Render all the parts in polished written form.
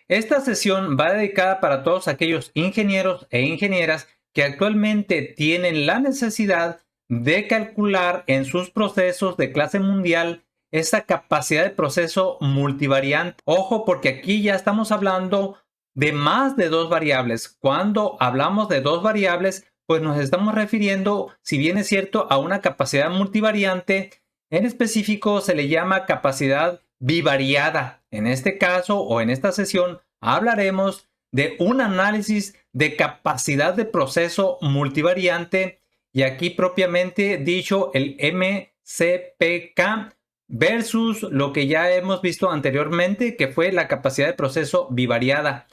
Esta sesión va dedicada para todos aquellos ingenieros e ingenieras que actualmente tienen la necesidad de calcular en sus procesos de clase mundial esa capacidad de proceso multivariante. Ojo, porque aquí ya estamos hablando de más de dos variables. Cuando hablamos de dos variables, pues nos estamos refiriendo, si bien es cierto, a una capacidad multivariante. En específico se le llama capacidad bivariada. En este caso o en esta sesión hablaremos de un análisis de capacidad de proceso multivariante y aquí propiamente dicho el MCPK versus lo que ya hemos visto anteriormente, que fue la capacidad de proceso bivariada.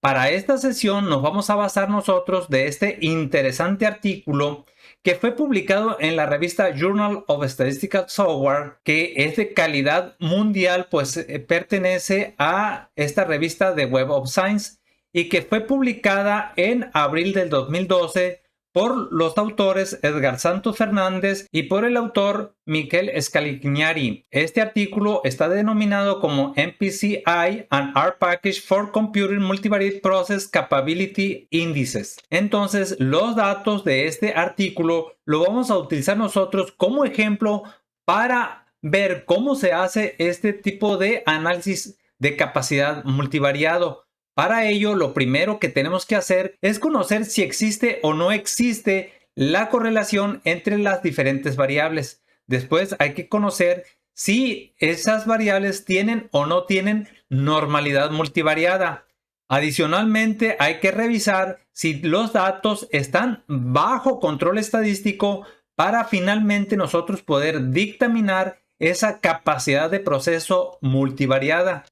Para esta sesión nos vamos a basar nosotros de este interesante artículo que fue publicado en la revista Journal of Statistical Software, que es de calidad mundial, pues pertenece a esta revista de Web of Science y que fue publicada en abril del 2012 por los autores Edgar Santos Fernández y por el autor Miquel Scalignani. Este artículo está denominado como MPCI and R Package for Computing Multivariate Process Capability Indices. Entonces, los datos de este artículo lo vamos a utilizar nosotros como ejemplo para ver cómo se hace este tipo de análisis de capacidad multivariado. Para ello, lo primero que tenemos que hacer es conocer si existe o no existe la correlación entre las diferentes variables. Después hay que conocer si esas variables tienen o no tienen normalidad multivariada. Adicionalmente, hay que revisar si los datos están bajo control estadístico para finalmente nosotros poder dictaminar esa capacidad de proceso multivariada.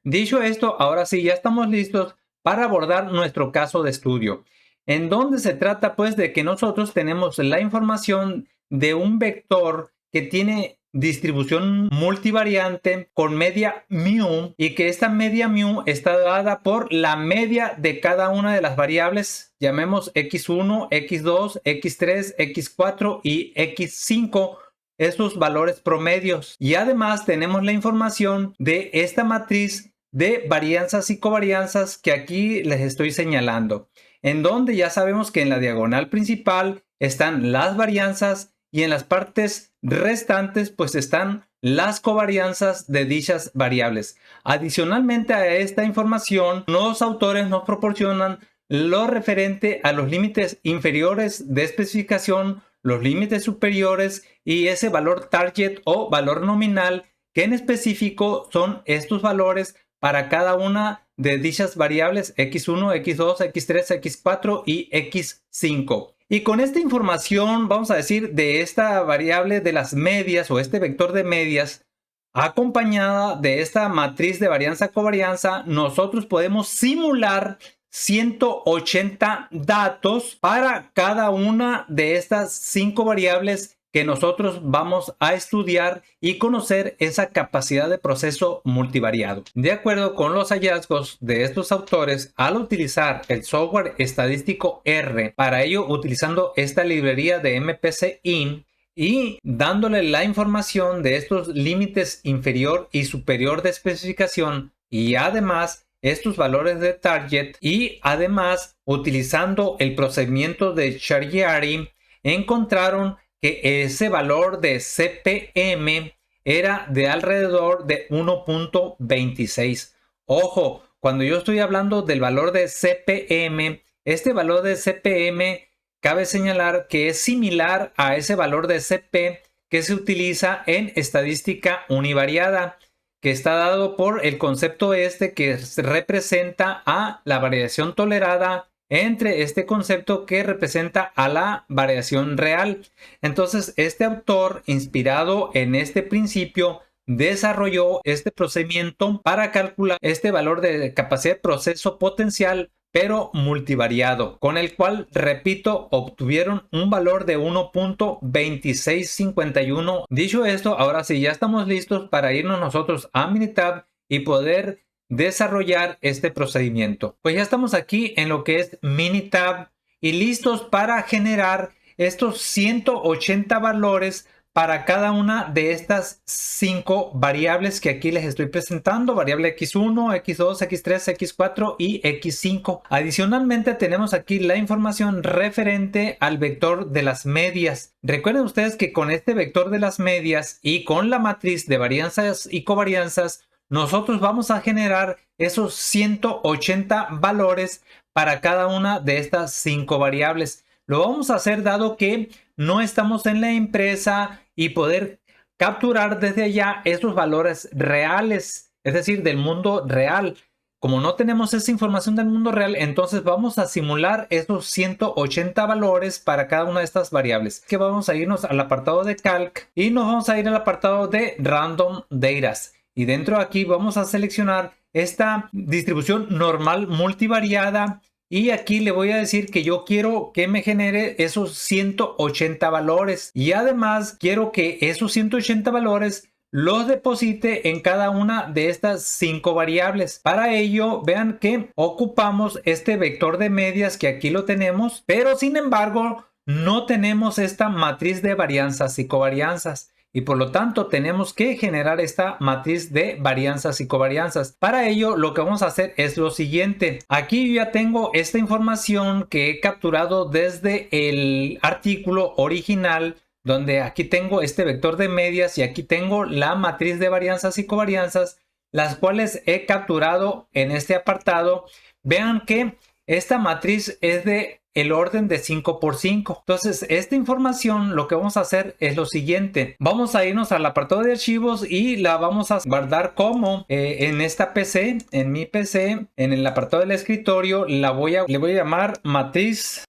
Dicho esto, ahora sí, ya estamos listos para abordar nuestro caso de estudio, en donde se trata pues de que nosotros tenemos la información de un vector que tiene distribución multivariante con media mu y que esta media mu está dada por la media de cada una de las variables, llamemos x1, x2, x3, x4 y x5, esos valores promedios. Y además tenemos la información de esta matriz de varianzas y covarianzas que aquí les estoy señalando, en donde ya sabemos que en la diagonal principal están las varianzas y en las partes restantes pues están las covarianzas de dichas variables. Adicionalmente a esta información, los autores nos proporcionan lo referente a los límites inferiores de especificación, los límites superiores y ese valor target o valor nominal, que en específico son estos valores para cada una de dichas variables x1, x2, x3, x4 y x5. Y con esta información, vamos a decir, de esta variable de las medias o este vector de medias, acompañada de esta matriz de varianza-covarianza, nosotros podemos simular 180 datos para cada una de estas 5 variables que nosotros vamos a estudiar y conocer esa capacidad de proceso multivariado. De acuerdo con los hallazgos de estos autores, al utilizar el software estadístico R, para ello utilizando esta librería de MPCin y dándole la información de estos límites inferior y superior de especificación y además estos valores de target y además utilizando el procedimiento de Chariari, encontraron que ese valor de CPM era de alrededor de 1.26. Ojo, cuando yo estoy hablando del valor de CPM, este valor de CPM cabe señalar que es similar a ese valor de CP que se utiliza en estadística univariada, que está dado por el concepto este que representa a la variación tolerada entre este concepto que representa a la variación real. Entonces, este autor, inspirado en este principio, desarrolló este procedimiento para calcular este valor de capacidad de proceso potencial pero multivariado, con el cual, repito, obtuvieron un valor de 1.2651. Dicho esto, ahora sí, ya estamos listos para irnos nosotros a Minitab y poder desarrollar este procedimiento. Pues ya estamos aquí en lo que es Minitab y listos para generar estos 180 valores para cada una de estas 5 variables que aquí les estoy presentando: variable x1, x2, x3, x4 y x5. Adicionalmente tenemos aquí la información referente al vector de las medias. Recuerden ustedes que con este vector de las medias y con la matriz de varianzas y covarianzas, nosotros vamos a generar esos 180 valores para cada una de estas 5 variables. Lo vamos a hacer dado que no estamos en la empresa y poder capturar desde allá esos valores reales, es decir, del mundo real. Como no tenemos esa información del mundo real, entonces vamos a simular esos 180 valores para cada una de estas variables. Que vamos a irnos al apartado de Calc y nos vamos a ir al apartado de Random Data. Y dentro de aquí vamos a seleccionar esta distribución normal multivariada. Y aquí le voy a decir que yo quiero que me genere esos 180 valores. Y además quiero que esos 180 valores los deposite en cada una de estas 5 variables. Para ello, vean que ocupamos este vector de medias que aquí lo tenemos. Pero sin embargo, no tenemos esta matriz de varianzas y covarianzas. Y por lo tanto tenemos que generar esta matriz de varianzas y covarianzas. Para ello lo que vamos a hacer es lo siguiente. Aquí yo ya tengo esta información que he capturado desde el artículo original, donde aquí tengo este vector de medias y aquí tengo la matriz de varianzas y covarianzas, las cuales he capturado en este apartado. Vean que esta matriz es de el orden de 5 por 5. Entonces, esta información lo que vamos a hacer es lo siguiente. Vamos a irnos al apartado de archivos y la vamos a guardar como en esta PC, en mi PC, en el apartado del escritorio, le voy a llamar matriz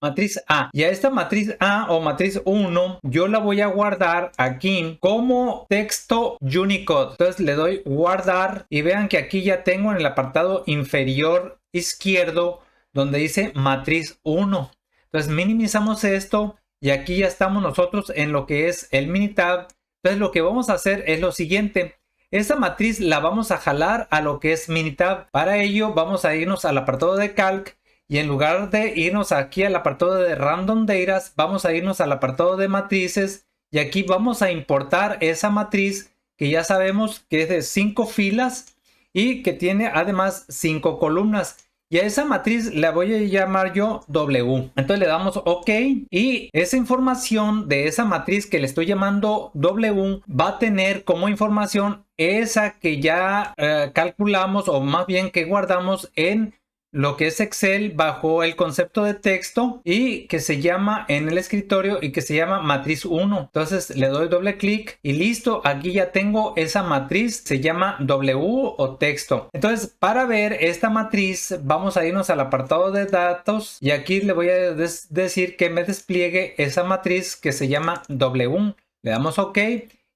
A. Y a esta matriz A o matriz 1, yo la voy a guardar aquí como texto Unicode. Entonces le doy guardar y vean que aquí ya tengo en el apartado inferior izquierdo donde dice matriz 1. Entonces minimizamos esto y aquí ya estamos nosotros en lo que es el Minitab. Entonces lo que vamos a hacer es lo siguiente. Esta matriz la vamos a jalar a lo que es Minitab. Para ello vamos a irnos al apartado de Calc y en lugar de irnos aquí al apartado de Random Data, vamos a irnos al apartado de matrices y aquí vamos a importar esa matriz que ya sabemos que es de 5 filas y que tiene además 5 columnas. Y a esa matriz la voy a llamar yo W. Entonces le damos OK y esa información de esa matriz que le estoy llamando W va a tener como información esa que ya calculamos, o más bien que guardamos en lo que es Excel bajo el concepto de texto y que se llama en el escritorio y que se llama matriz 1. Entonces le doy doble clic y listo, aquí ya tengo esa matriz, se llama W o texto. Entonces para ver esta matriz vamos a irnos al apartado de datos y aquí le voy a decir que me despliegue esa matriz que se llama W. Le damos OK.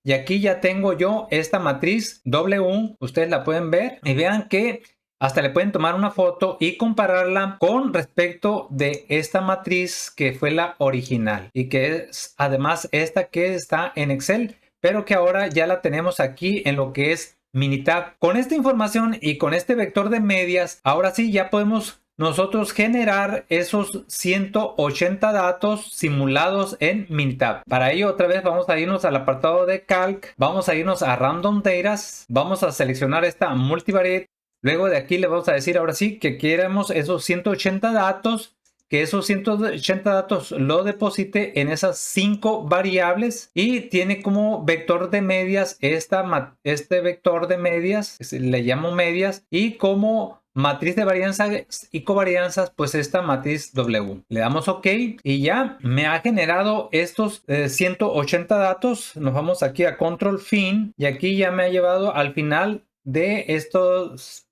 Y aquí ya tengo yo esta matriz W, ustedes la pueden ver y vean que hasta le pueden tomar una foto y compararla con respecto de esta matriz que fue la original y que es además esta que está en Excel, pero que ahora ya la tenemos aquí en lo que es Minitab. Con esta información y con este vector de medias, ahora sí ya podemos nosotros generar esos 180 datos simulados en Minitab. Para ello otra vez vamos a irnos al apartado de Calc, vamos a irnos a Random Data, vamos a seleccionar esta multivariate. Luego de aquí le vamos a decir ahora sí que queremos esos 180 datos, que esos 180 datos lo deposite en esas 5 variables y tiene como vector de medias este vector de medias, le llamo medias, y como matriz de varianzas y covarianzas pues esta matriz W. Le damos OK y ya me ha generado estos 180 datos. Nos vamos aquí a Control Fin y aquí ya me ha llevado al final de estas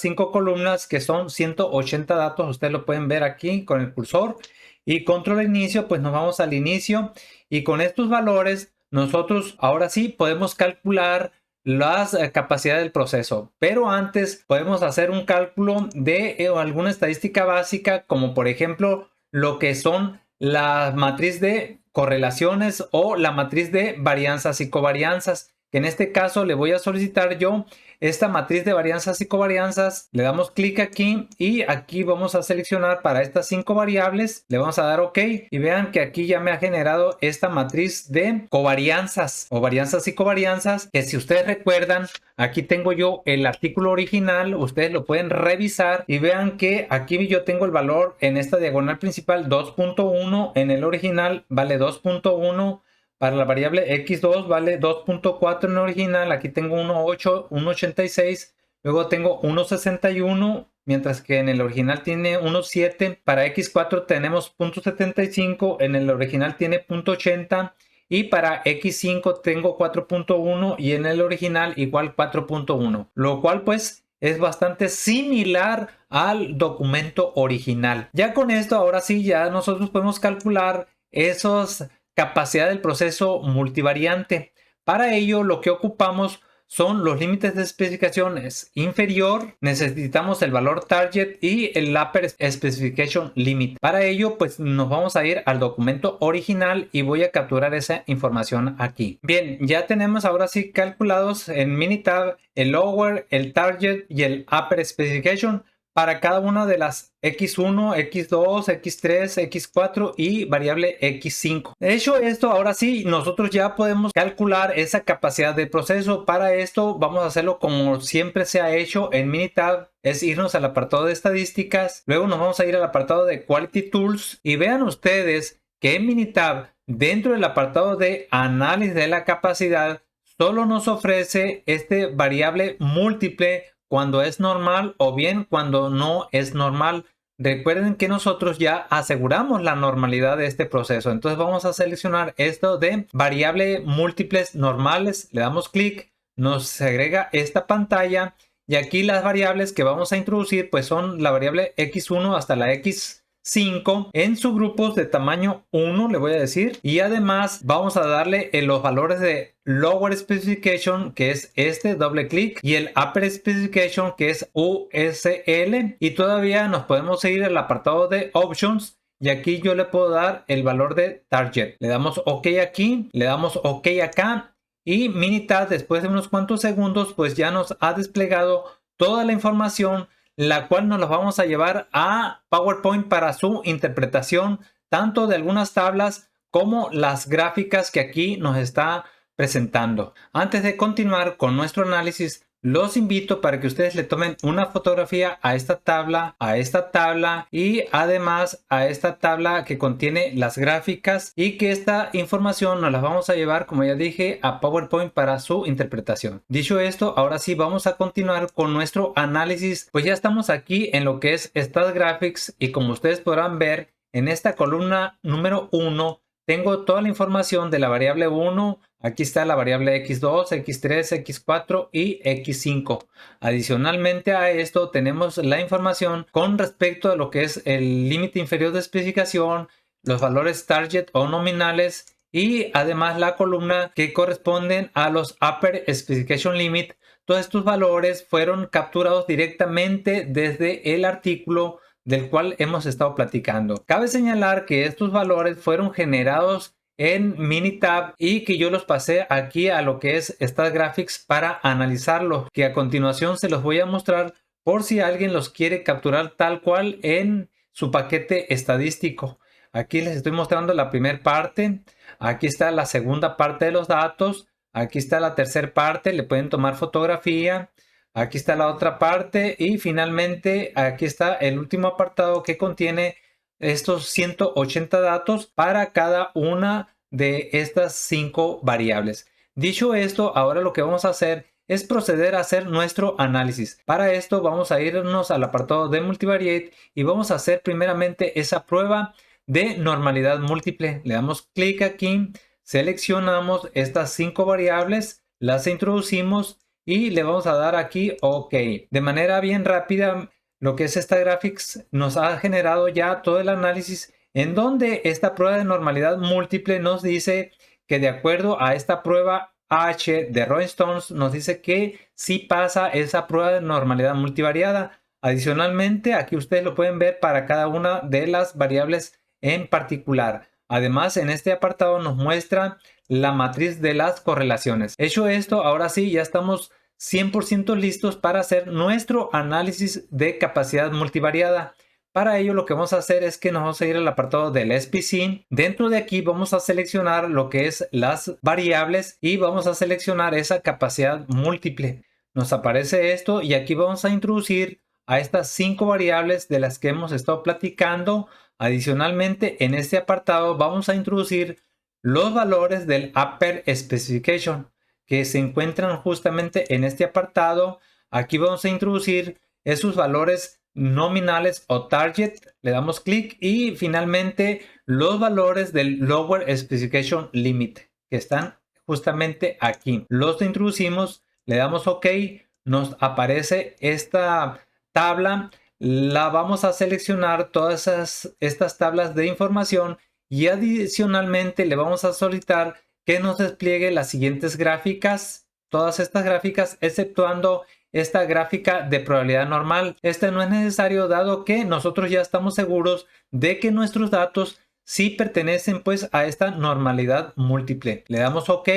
5 columnas que son 180 datos. Ustedes lo pueden ver aquí con el cursor y control inicio, pues nos vamos al inicio y con estos valores nosotros ahora sí podemos calcular las capacidades del proceso, pero antes podemos hacer un cálculo de alguna estadística básica, como por ejemplo lo que son la matriz de correlaciones o la matriz de varianzas y covarianzas. que en este caso le voy a solicitar yo esta matriz de varianzas y covarianzas. Le damos clic aquí y aquí vamos a seleccionar para estas 5 variables, le vamos a dar OK y vean que aquí ya me ha generado esta matriz de covarianzas o varianzas y covarianzas, que si ustedes recuerdan, aquí tengo yo el artículo original, ustedes lo pueden revisar y vean que aquí yo tengo el valor en esta diagonal principal 2.1, en el original vale 2.1. Para la variable x2 vale 2.4 en el original. Aquí tengo 1.8, 1.86. Luego tengo 1.61, mientras que en el original tiene 1.7. Para x4 tenemos 0.75. En el original tiene 0.80. Y para x5 tengo 4.1 y en el original igual 4.1. Lo cual pues es bastante similar al documento original. Ya con esto, ahora sí, ya nosotros podemos calcular esos capacidad del proceso multivariante. Para ello, lo que ocupamos son los límites de especificaciones inferior, necesitamos el valor target y el upper specification limit. Para ello, pues nos vamos a ir al documento original y voy a capturar esa información aquí. Bien, ya tenemos ahora sí calculados en Minitab el lower, el target y el upper specification para cada una de las x1, x2, x3, x4 y variable x5. De hecho, esto ahora sí, nosotros ya podemos calcular esa capacidad de proceso. Para esto vamos a hacerlo como siempre se ha hecho en Minitab, es irnos al apartado de estadísticas, luego nos vamos a ir al apartado de Quality Tools y vean ustedes que en Minitab, dentro del apartado de análisis de la capacidad, solo nos ofrece este variable múltiple cuando es normal o bien cuando no es normal. Recuerden que nosotros ya aseguramos la normalidad de este proceso. Entonces vamos a seleccionar esto de variable múltiples normales. Le damos clic, nos segrega esta pantalla y aquí las variables que vamos a introducir pues son la variable x1 hasta la x5 en subgrupos de tamaño 1, le voy a decir, y además vamos a darle los valores de lower specification, que es este, doble clic, y el upper specification, que es USL, y todavía nos podemos ir al apartado de options y aquí yo le puedo dar el valor de target. Le damos OK aquí, le damos OK acá y Minitab después de unos cuantos segundos pues ya nos ha desplegado toda la información, la cual nos la vamos a llevar a PowerPoint para su interpretación, tanto de algunas tablas como las gráficas que aquí nos está presentando. Antes de continuar con nuestro análisis, los invito para que ustedes le tomen una fotografía a esta tabla y además a esta tabla que contiene las gráficas y que esta información nos la vamos a llevar, como ya dije, a PowerPoint para su interpretación. Dicho esto, ahora sí vamos a continuar con nuestro análisis. Pues ya estamos aquí en lo que es StatGraphics y como ustedes podrán ver en esta columna número 1 tengo toda la información de la variable 1. Aquí está la variable x2, x3, x4 y x5. Adicionalmente a esto tenemos la información con respecto a lo que es el límite inferior de especificación, los valores target o nominales y además la columna que corresponden a los upper specification limit. Todos estos valores fueron capturados directamente desde el artículo del cual hemos estado platicando. Cabe señalar que estos valores fueron generados en Minitab y que yo los pasé aquí a lo que es StatGraphics para analizarlos, que a continuación se los voy a mostrar por si alguien los quiere capturar tal cual en su paquete estadístico. Aquí les estoy mostrando la primera parte, aquí está la segunda parte de los datos, aquí está la tercera parte, le pueden tomar fotografía. Aquí está la otra parte y finalmente aquí está el último apartado que contiene estos 180 datos para cada una de estas 5 variables. Dicho esto, ahora lo que vamos a hacer es proceder a hacer nuestro análisis. Para esto vamos a irnos al apartado de Multivariate y vamos a hacer primeramente esa prueba de normalidad múltiple. Le damos clic aquí, seleccionamos estas 5 variables, las introducimos y le vamos a dar aquí OK. De manera bien rápida, lo que es StatGraphics nos ha generado ya todo el análisis en donde esta prueba de normalidad múltiple nos dice que de acuerdo a esta prueba H de Rolling Stones nos dice que sí pasa esa prueba de normalidad multivariada. Adicionalmente, aquí ustedes lo pueden ver para cada una de las variables en particular. Además, en este apartado nos muestra la matriz de las correlaciones. Hecho esto, ahora sí, ya estamos 100% listos para hacer nuestro análisis de capacidad multivariada. Para ello lo que vamos a hacer es que nos vamos a ir al apartado del SPSYNC. Dentro de aquí vamos a seleccionar lo que es las variables y vamos a seleccionar esa capacidad múltiple. Nos aparece esto y aquí vamos a introducir a estas 5 variables de las que hemos estado platicando. Adicionalmente, en este apartado vamos a introducir los valores del Upper Specification que se encuentran justamente en este apartado. Aquí vamos a introducir esos valores nominales o target, le damos clic, y finalmente los valores del Lower Specification Limit que están justamente aquí. Los introducimos, le damos OK, nos aparece esta tabla. La vamos a seleccionar todas estas tablas de información y adicionalmente le vamos a solicitar que nos despliegue las siguientes gráficas, todas estas gráficas exceptuando esta gráfica de probabilidad normal. Este no es necesario dado que nosotros ya estamos seguros de que nuestros datos sí pertenecen pues a esta normalidad múltiple. Le damos OK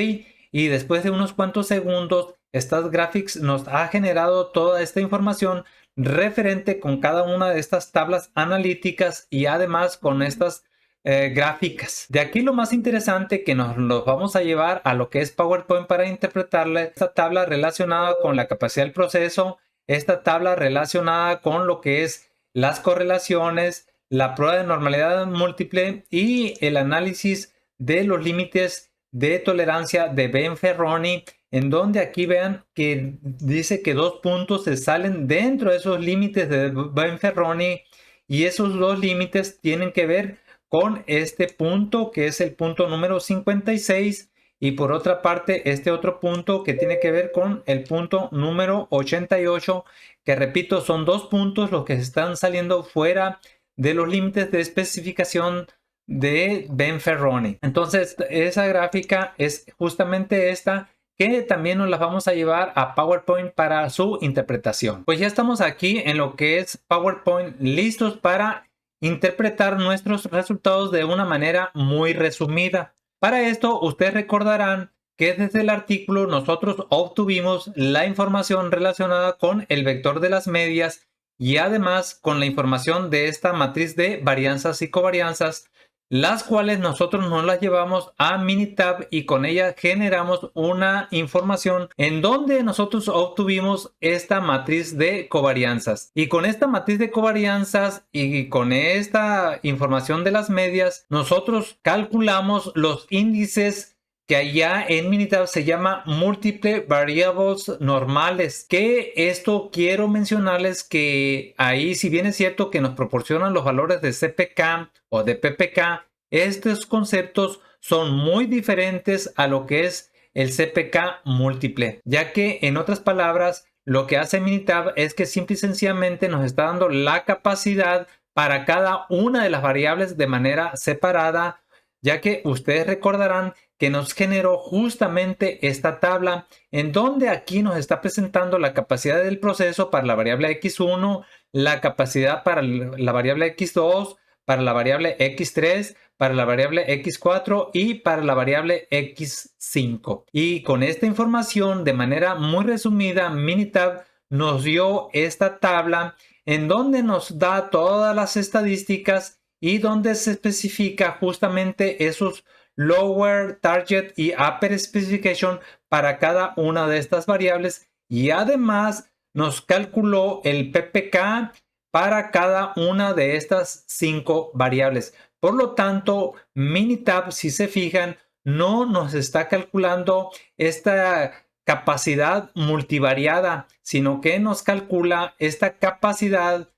y después de unos cuantos segundos estas graphics nos ha generado toda esta información referente con cada una de estas tablas analíticas y además con estas gráficas. De aquí lo más interesante que nos vamos a llevar a lo que es PowerPoint para interpretarle esta tabla relacionada con la capacidad del proceso, esta tabla relacionada con lo que es las correlaciones, la prueba de normalidad múltiple y el análisis de los límites de tolerancia de Benferroni, en donde aquí vean que dice que 2 puntos se salen dentro de esos límites de Benferroni y esos 2 límites tienen que ver con este punto que es el punto número 56 y por otra parte este otro punto que tiene que ver con el punto número 88, que repito son 2 puntos los que están saliendo fuera de los límites de especificación de Benferroni. Entonces esa gráfica es justamente esta, que también nos la vamos a llevar a PowerPoint para su interpretación. Pues ya estamos aquí en lo que es PowerPoint, listos para interpretar nuestros resultados de una manera muy resumida. Para esto, ustedes recordarán que desde el artículo nosotros obtuvimos la información relacionada con el vector de las medias y además con la información de esta matriz de varianzas y covarianzas, las cuales nosotros nos las llevamos a Minitab y con ella generamos una información en donde nosotros obtuvimos esta matriz de covarianzas. Y con esta matriz de covarianzas y con esta información de las medias, nosotros calculamos los índices que allá en Minitab se llama Multiple Variables Normales, que esto quiero mencionarles que ahí, si bien es cierto que nos proporcionan los valores de CPK o de PPK, estos conceptos son muy diferentes a lo que es el CPK múltiple, ya que en otras palabras lo que hace Minitab es que simple y sencillamente nos está dando la capacidad para cada una de las variables de manera separada, ya que ustedes recordarán que nos generó justamente esta tabla en donde aquí nos está presentando la capacidad del proceso para la variable x1, la capacidad para la variable x2, para la variable x3, para la variable x4 y para la variable x5. Y con esta información de manera muy resumida, Minitab nos dio esta tabla en donde nos da todas las estadísticas y donde se especifica justamente esos lower, target y upper specification para cada una de estas variables y además nos calculó el PPK para cada una de estas 5 variables. Por lo tanto, Minitab, si se fijan, no nos está calculando esta capacidad multivariada, sino que nos calcula esta capacidad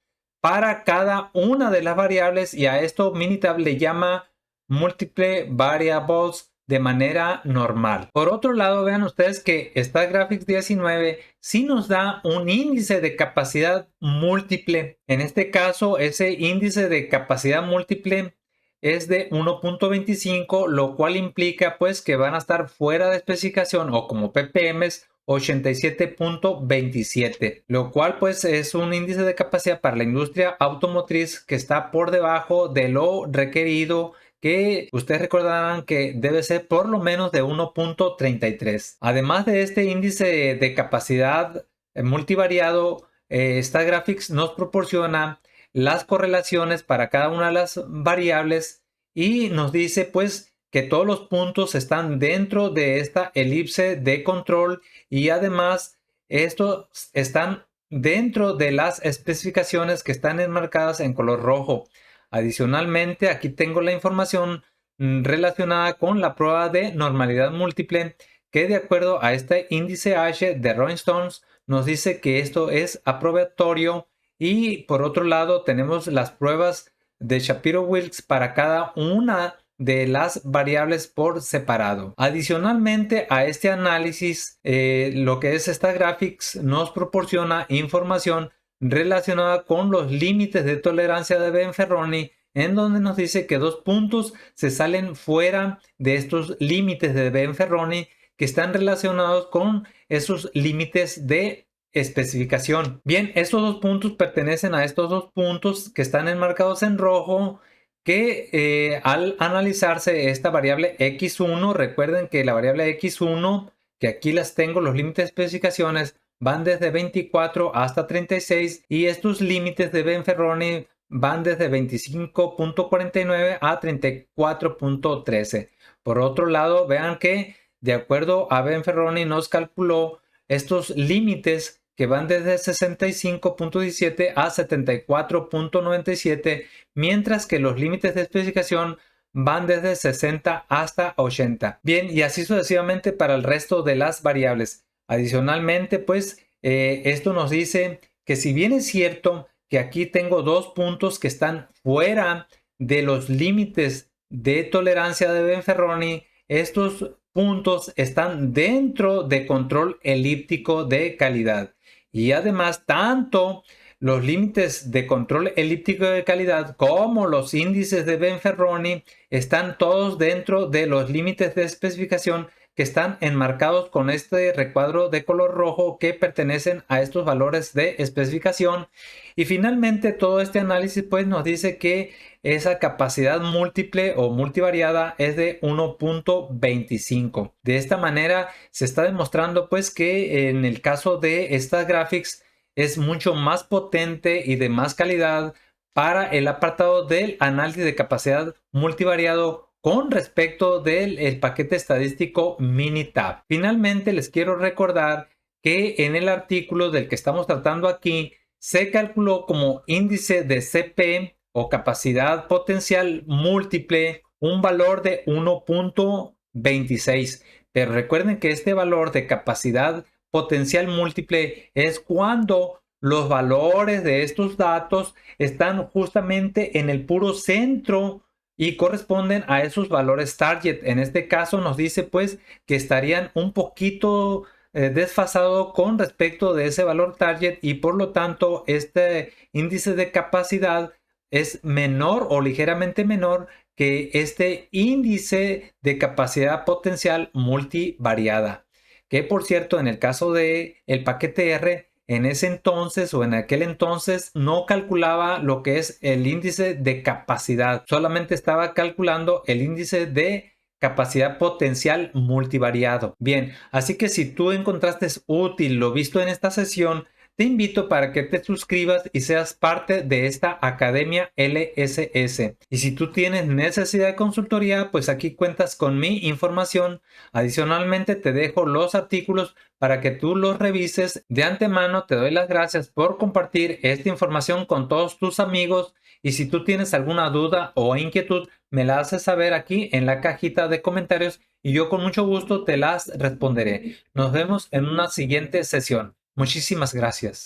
para cada una de las variables y a esto Minitab le llama Multiple Variables de manera normal. Por otro lado, vean ustedes que esta Graphics 19 sí nos da un índice de capacidad múltiple. En este caso, ese índice de capacidad múltiple es de 1.25, lo cual implica pues que van a estar fuera de especificación o como ppms 87.27, lo cual pues es un índice de capacidad para la industria automotriz que está por debajo de lo requerido, que ustedes recordarán que debe ser por lo menos de 1.33. Además de este índice de capacidad multivariado, StatGraphics nos proporciona las correlaciones para cada una de las variables y nos dice pues que todos los puntos están dentro de esta elipse de control y además estos están dentro de las especificaciones que están enmarcadas en color rojo. Adicionalmente, aquí tengo la información relacionada con la prueba de normalidad múltiple, que de acuerdo a este índice H de Rolling Stones nos dice que esto es aprobatorio. Y por otro lado tenemos las pruebas de Shapiro-Wilks para cada una de las variables por separado. Adicionalmente a este análisis, lo que es StatGraphics nos proporciona información relacionada con los límites de tolerancia de Benferroni, en donde nos dice que 2 puntos se salen fuera de estos límites de Benferroni que están relacionados con esos límites de especificación. Bien, estos 2 puntos pertenecen a estos 2 puntos que están enmarcados en rojo, que al analizarse esta variable x1, recuerden que la variable x1, que aquí las tengo, los límites de especificaciones van desde 24 hasta 36 y estos límites de Benferroni van desde 25.49 a 34.13. Por otro lado, vean que de acuerdo a Benferroni nos calculó estos límites que van desde 65.17 a 74.97, mientras que los límites de especificación van desde 60 hasta 80. Bien, y así sucesivamente para el resto de las variables. Adicionalmente, pues esto nos dice que si bien es cierto que aquí tengo 2 puntos que están fuera de los límites de tolerancia de Benferroni, estos puntos están dentro de control elíptico de calidad. Y además, tanto los límites de control elíptico de calidad como los índices de Benferroni están todos dentro de los límites de especificación que están enmarcados con este recuadro de color rojo que pertenecen a estos valores de especificación. Y finalmente todo este análisis pues nos dice que esa capacidad múltiple o multivariada es de 1.25. De esta manera se está demostrando pues que en el caso de StatGraphics es mucho más potente y de más calidad para el apartado del análisis de capacidad multivariado con respecto del paquete estadístico Minitab. Finalmente les quiero recordar que en el artículo del que estamos tratando aquí se calculó como índice de CP o capacidad potencial múltiple un valor de 1.26. Pero recuerden que este valor de capacidad potencial múltiple es cuando los valores de estos datos están justamente en el puro centro y corresponden a esos valores target. En este caso nos dice pues que estarían un poquito desfasado con respecto de ese valor target y por lo tanto este índice de capacidad es menor o ligeramente menor que este índice de capacidad potencial multivariada, que por cierto en el caso de el paquete R en ese entonces o en aquel entonces no calculaba lo que es el índice de capacidad, solamente estaba calculando el índice de capacidad potencial multivariado. Bien, así que si tú encontraste útil lo visto en esta sesión, te invito para que te suscribas y seas parte de esta Academia LSS. Y si tú tienes necesidad de consultoría, pues aquí cuentas con mi información. Adicionalmente te dejo los artículos para que tú los revises. De antemano te doy las gracias por compartir esta información con todos tus amigos. Y si tú tienes alguna duda o inquietud, me la haces saber aquí en la cajita de comentarios y yo con mucho gusto te las responderé. Nos vemos en una siguiente sesión. Muchísimas gracias.